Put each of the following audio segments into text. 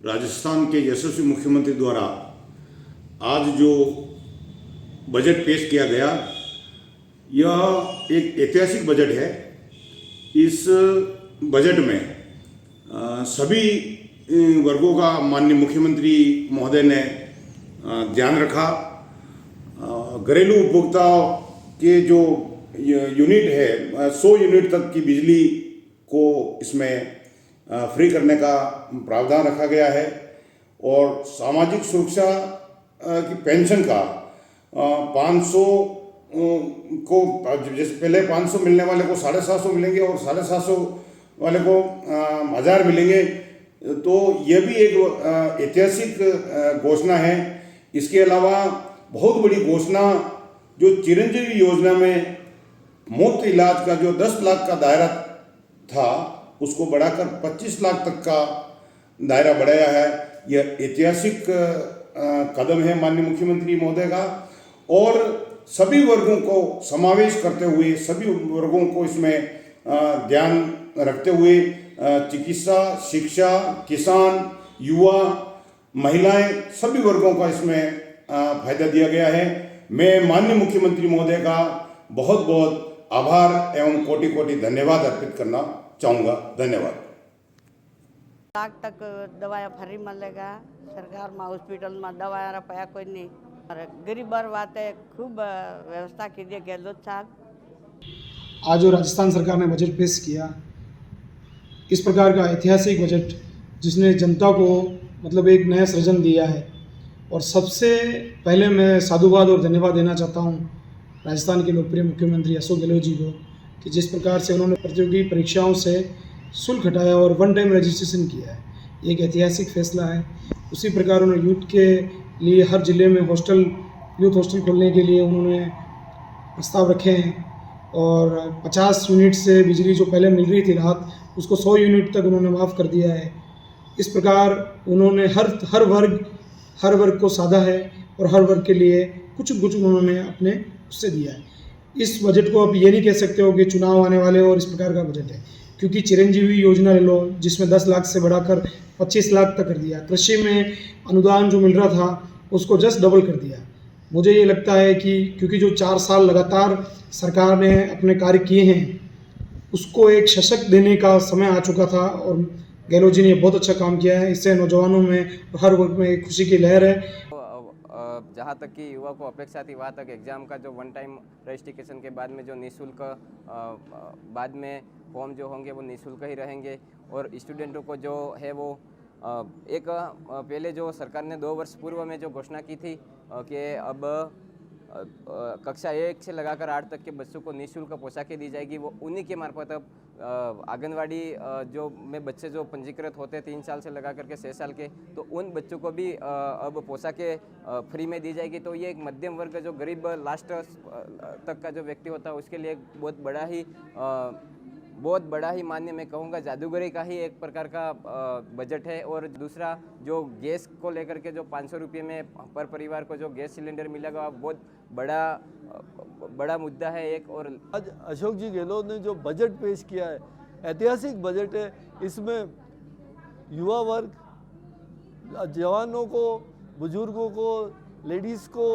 राजस्थान के यशस्वी मुख्यमंत्री द्वारा आज जो बजट पेश किया गया, यह एक ऐतिहासिक बजट है। इस बजट में सभी वर्गों का माननीय मुख्यमंत्री महोदय ने ध्यान रखा। घरेलू उपभोक्ताओं के जो यूनिट है, 100 यूनिट तक की बिजली को इसमें फ्री करने का प्रावधान रखा गया है। और सामाजिक सुरक्षा की पेंशन का 500 को, जैसे पहले 500 मिलने वाले को 750 मिलेंगे और 750 वाले को 1000 मिलेंगे। तो यह भी एक ऐतिहासिक घोषणा है। इसके अलावा बहुत बड़ी घोषणा जो चिरंजीवी योजना में मुफ्त इलाज का जो 10 लाख का दायरा था, उसको बढ़ाकर 25 लाख तक का दायरा बढ़ाया है। यह ऐतिहासिक कदम है माननीय मुख्यमंत्री महोदय का। और सभी वर्गों को समावेश करते हुए, सभी वर्गों को इसमें ध्यान रखते हुए चिकित्सा, शिक्षा, किसान, युवा, महिलाएं, सभी वर्गों का इसमें फायदा दिया गया है। मैं माननीय मुख्यमंत्री महोदय का बहुत बहुत आभार एवं कोटि कोटि धन्यवाद अर्पित करना चाहूँगा। धन्यवाद। लाख तक दवाया फ्री मिलेगा सरकार में, हॉस्पिटल में दवाया रुपया कोई नहीं। और गरीब वाते खूब व्यवस्था कीजिए गहलोत साहब। आज जो राजस्थान सरकार ने बजट पेश किया, इस प्रकार का ऐतिहासिक बजट जिसने जनता को मतलब एक नया सृजन दिया है। और सबसे पहले मैं साधुवाद और धन्यवाद देना चाहता हूँ राजस्थान के लोकप्रिय मुख्यमंत्री अशोक गहलोत जी को, कि जिस प्रकार से उन्होंने प्रतियोगी परीक्षाओं से शुल्क हटाया और वन टाइम रजिस्ट्रेशन किया है, ये एक ऐतिहासिक फैसला है। उसी प्रकार उन्होंने यूथ के लिए हर जिले में यूथ हॉस्टल खोलने के लिए उन्होंने प्रस्ताव रखे हैं। और 50 यूनिट से बिजली जो पहले मिल रही थी राहत, उसको 100 यूनिट तक उन्होंने माफ़ कर दिया है। इस प्रकार उन्होंने हर वर्ग को साधा है और हर वर्ग के लिए कुछ उन्होंने अपने उससे दिया है। इस बजट को आप ये नहीं कह सकते हो कि चुनाव आने वाले और इस प्रकार का बजट है, क्योंकि चिरंजीवी योजना ले लो जिसमें 10 लाख से बढ़ाकर 25 लाख तक कर दिया। कृषि में अनुदान जो मिल रहा था उसको जस्ट डबल कर दिया। मुझे ये लगता है कि क्योंकि जो 4 साल लगातार सरकार ने अपने कार्य किए हैं, उसको एक सशक्त देने का समय आ चुका था और गहलोत जी ने बहुत अच्छा काम किया है। इससे नौजवानों में और हर वर्ग में एक खुशी की लहर है। जहाँ तक कि युवा को अपेक्षा थी, वहाँ तक एग्ज़ाम का जो वन टाइम रजिस्ट्रेशन के बाद में जो निःशुल्क बाद में फॉर्म जो होंगे वो निःशुल्क ही रहेंगे। और स्टूडेंटों को जो है वो एक पहले जो सरकार ने 2 वर्ष पूर्व में जो घोषणा की थी कि अब कक्षा 1 से लगाकर 8 तक के बच्चों को निःशुल्क पोशाकें दी जाएगी, वो उन्हीं के मार्फत अब आंगनवाड़ी जो में बच्चे जो पंजीकृत होते हैं 3 साल से लगा करके 6 साल के, तो उन बच्चों को भी अब पोशाकें फ्री में दी जाएगी। तो ये एक मध्यम वर्ग जो गरीब लास्ट तक का जो व्यक्ति होता है उसके लिए एक बहुत बड़ा ही मान्य, मैं कहूँगा जादूगरी का ही एक प्रकार का बजट है। और दूसरा जो गैस को लेकर के जो 500 रुपये में पर परिवार को जो गैस सिलेंडर मिलेगा, बहुत बड़ा मुद्दा है एक। और आज अशोक जी गहलोत ने जो बजट पेश किया है, ऐतिहासिक बजट है। इसमें युवा वर्ग, जवानों को, बुजुर्गों को, लेडीज़ को,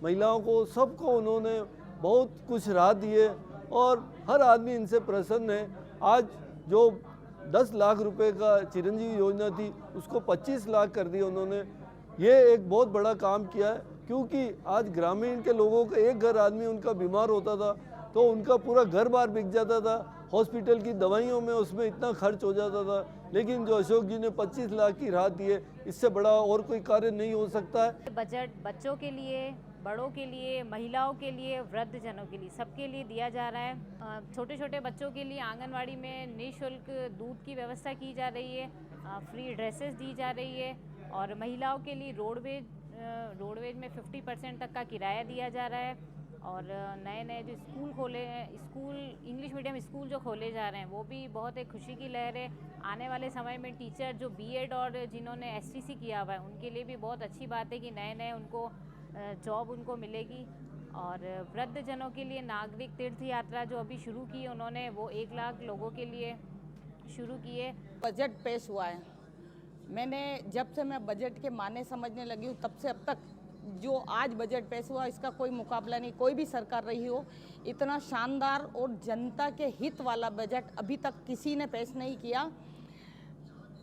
महिलाओं को, सबको उन्होंने बहुत कुछ राहत दी है और हर आदमी इनसे प्रसन्न है। आज जो 10 लाख रुपए का चिरंजीवी योजना थी उसको 25 लाख कर दिया उन्होंने। ये एक बहुत बड़ा काम किया है, क्योंकि आज ग्रामीण के लोगों का एक घर आदमी उनका बीमार होता था तो उनका पूरा घर बार बिक जाता था, हॉस्पिटल की दवाइयों में उसमें इतना खर्च हो जाता था। लेकिन जो अशोक जी ने 25 लाख की राहत दी है, इससे बड़ा और कोई कार्य नहीं हो सकता है। बजट बच्चों के लिए, बड़ों के लिए, महिलाओं के लिए, वृद्धजनों के लिए, सबके लिए दिया जा रहा है। छोटे छोटे बच्चों के लिए आंगनवाड़ी में निःशुल्क दूध की व्यवस्था की जा रही है, फ्री ड्रेसेस दी जा रही है। और महिलाओं के लिए रोडवेज में 50% तक का किराया दिया जा रहा है। और नए जो स्कूल खोले हैं, इंग्लिश मीडियम स्कूल जो खोले जा रहे हैं, वो भी बहुत एक खुशी की लहर है। आने वाले समय में टीचर जो बीएड और जिन्होंने एसटीसी किया हुआ है उनके लिए भी बहुत अच्छी बात है कि नए उनको जॉब उनको मिलेगी। और वृद्धजनों के लिए नागरिक तीर्थ यात्रा जो अभी शुरू की उन्होंने, वो 1 लाख लोगों के लिए शुरू की है। बजट पेश हुआ है मैंने जब से मैं बजट के माने समझने लगी हूँ तब से अब तक जो आज बजट पेश हुआ इसका कोई मुकाबला नहीं, कोई भी सरकार रही हो इतना शानदार और जनता के हित वाला बजट अभी तक किसी ने पेश नहीं किया।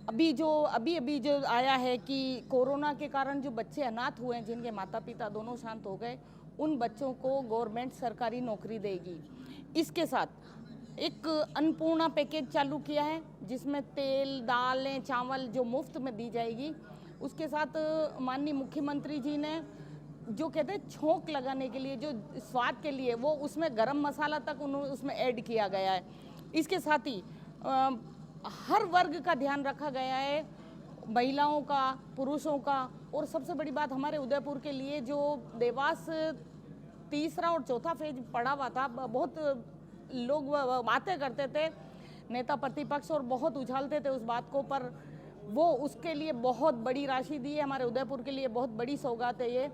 अभी जो आया है कि कोरोना के कारण जो बच्चे अनाथ हुए हैं, जिनके माता पिता दोनों शांत हो गए, उन बच्चों को गवर्नमेंट सरकारी नौकरी देगी। इसके साथ एक अन्नपूर्णा पैकेज चालू किया है जिसमें तेल, दालें, चावल जो मुफ्त में दी जाएगी। उसके साथ माननीय मुख्यमंत्री जी ने जो कहते हैं छौंक लगाने के लिए, जो स्वाद के लिए, वो उसमें गरम मसाला तक उन्होंने उसमें ऐड किया गया है। इसके साथ ही हर वर्ग का ध्यान रखा गया है, महिलाओं का, पुरुषों का। और सबसे बड़ी बात हमारे उदयपुर के लिए जो देवास तीसरा और चौथा फेज पड़ा हुआ था, बहुत लोग बातें करते थे, नेता प्रतिपक्ष, और बहुत उछालते थे उस बात को, पर वो उसके लिए बहुत बड़ी राशि दी है। हमारे उदयपुर के लिए बहुत बड़ी सौगात है ये।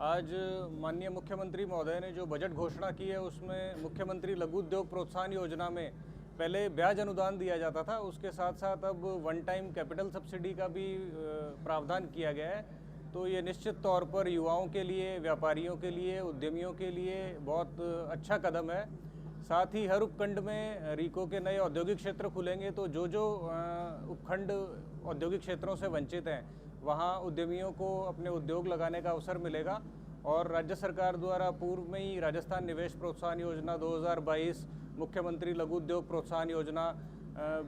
आज माननीय मुख्यमंत्री महोदय ने जो बजट घोषणा की है उसमें मुख्यमंत्री लघु उद्योग प्रोत्साहन योजना में पहले ब्याज अनुदान दिया जाता था, उसके साथ साथ अब वन टाइम कैपिटल सब्सिडी का भी प्रावधान किया गया है। तो ये निश्चित तौर पर युवाओं के लिए, व्यापारियों के लिए, उद्यमियों के लिए बहुत अच्छा कदम है। साथ ही हर उपखंड में रीको के नए औद्योगिक क्षेत्र खुलेंगे, तो जो उपखंड औद्योगिक क्षेत्रों से वंचित हैं वहाँ उद्यमियों को अपने उद्योग लगाने का अवसर मिलेगा। और राज्य सरकार द्वारा पूर्व में ही राजस्थान निवेश प्रोत्साहन योजना 2022, मुख्यमंत्री लघु उद्योग प्रोत्साहन योजना,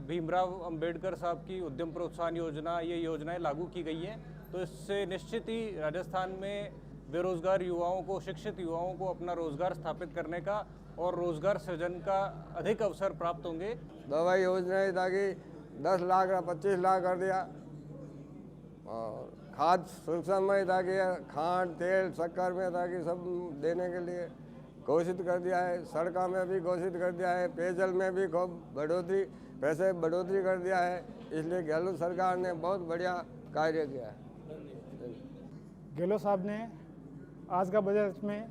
भीमराव अंबेडकर साहब की उद्यम प्रोत्साहन योजना, ये योजनाएं लागू की गई हैं। तो इससे निश्चित ही राजस्थान में बेरोजगार युवाओं को, शिक्षित युवाओं को अपना रोजगार स्थापित करने का और रोजगार सृजन का अधिक अवसर प्राप्त होंगे। दवाई योजना ताकि 10 लाख का 25 लाख कर दिया, और खाद सुरक्षा में ताकि खांड, तेल, शक्कर में ताकि सब देने के लिए घोषित कर दिया है। सड़कों में भी घोषित कर दिया है, पेयजल में भी खूब बढ़ोतरी कर दिया है। इसलिए गहलोत सरकार ने बहुत बढ़िया कार्य किया है। गहलोत साहब ने आज का बजट में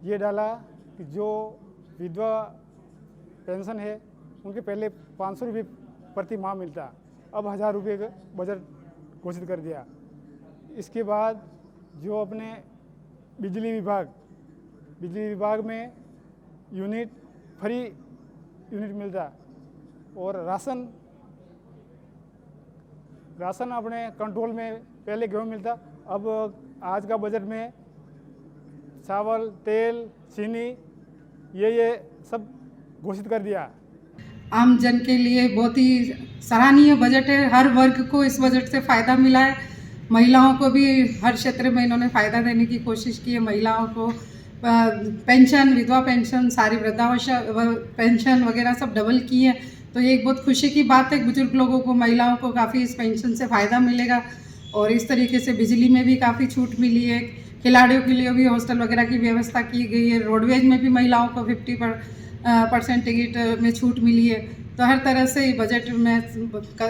ये डाला कि जो विधवा पेंशन है उनके पहले 500 रुपये प्रति माह मिलता, अब 1000 रुपये का बजट घोषित कर दिया। इसके बाद जो अपने बिजली विभाग में फ्री यूनिट मिलता, और राशन अपने कंट्रोल में पहले गेहूँ मिलता, अब आज का बजट में चावल, तेल, चीनी ये सब घोषित कर दिया। आम जन के लिए बहुत ही सराहनीय बजट है। हर वर्ग को इस बजट से फ़ायदा मिला है। महिलाओं को भी हर क्षेत्र में इन्होंने फ़ायदा देने की कोशिश की है। महिलाओं को पेंशन, विधवा पेंशन, सारी वृद्धावस्था पेंशन वगैरह सब डबल की है। तो ये एक बहुत खुशी की बात है। बुजुर्ग लोगों को, महिलाओं को काफ़ी इस पेंशन से फ़ायदा मिलेगा। और इस तरीके से बिजली में भी काफ़ी छूट मिली है। खिलाड़ियों के लिए भी हॉस्टल वगैरह की व्यवस्था की गई है। रोडवेज में भी महिलाओं को 50% टिकट में छूट मिली है। तो हर तरह से बजट में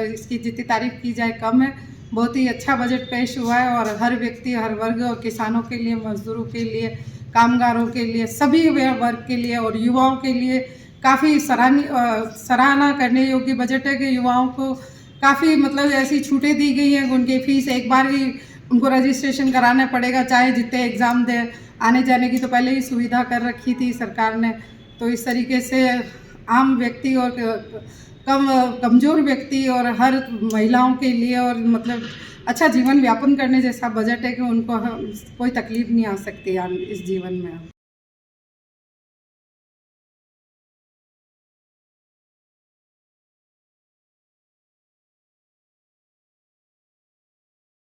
इसकी जितनी तारीफ की जाए कम है। बहुत ही अच्छा बजट पेश हुआ है, और हर व्यक्ति, हर वर्ग, और किसानों के लिए, मजदूरों के लिए, कामगारों के लिए, सभी वर्ग के लिए और युवाओं के लिए काफ़ी सराहना करने योग्य बजट है कि युवाओं को काफ़ी मतलब ऐसी छूटें दी गई हैं। उनकी फ़ीस एक बार ही उनको रजिस्ट्रेशन कराना पड़ेगा, चाहे जितने एग्ज़ाम दे, आने जाने की तो पहले ही सुविधा कर रखी थी सरकार ने। तो इस तरीके से आम व्यक्ति और कमज़ोर व्यक्ति और हर महिलाओं के लिए और मतलब अच्छा जीवन यापन करने जैसा बजट है कि उनको कोई तकलीफ नहीं आ सकती इस जीवन में।